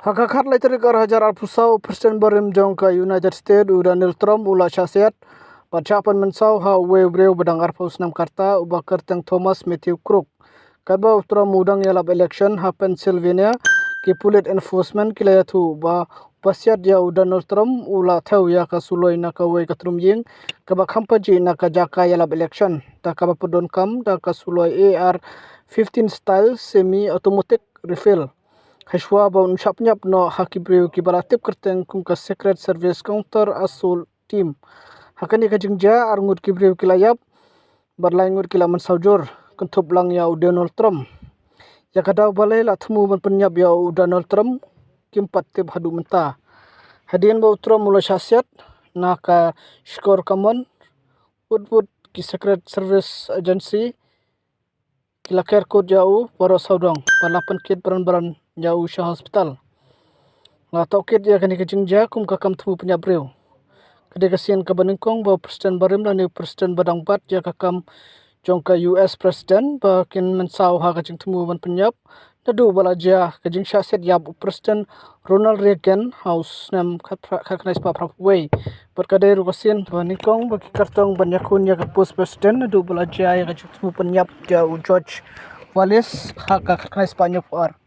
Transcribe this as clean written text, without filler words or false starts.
Hakakat later kar hajar alpusau Presiden barim jong ka United States Donald Trump ula syasiat pacapan mensau ha webreu badang arpus nam karta ubah kerteng Thomas Matthew Crook kadba Trump udang yalap election ha Pennsylvania ki pulit enforcement kilayatu ba pasiat ya Donald Trump ula thau ya ka suloi na ka wei katrum ying ka ba khampaji na ka jaka yalap election ta ka ba podon kam ta ka suloi AR-15 style semi automatic rifle Hashwa ba unsap nyap no hakibreu ki balatip kerteng kum ka Secret Service Counter Assault Team. Hakani ka jingja arngut kibreu kilayap barlaingut kila mensaujur kentup lang ya Donald Trump. Ya kadau balai la temu ban penyap ya Donald Trump kimpat tip hadu menta. Hadian ba Trump mula syasiat na ka skor common put ki Secret Service Agency kila care code jauh baro saudang palapan kit beran-beran jauh syah hospital. Ngatau kit ya kani kejingja kum kakam temu penyabreu. Kadai kasihan ka baningkong ba Presiden barim dan Presiden badang bat ya kakam jong ka US Presiden ba kin mensau ha kajing temu ban penyap. Nadu balaja kajing syasiat ya Presiden Ronald Reagan House nam kaknais pa prapway. Berkadai rukasin baningkong bagi kartong banyakun ya ka post Presiden nadu balaja ya kajing temu penyap jauh George Wallace ha kaknais pa nyop ar.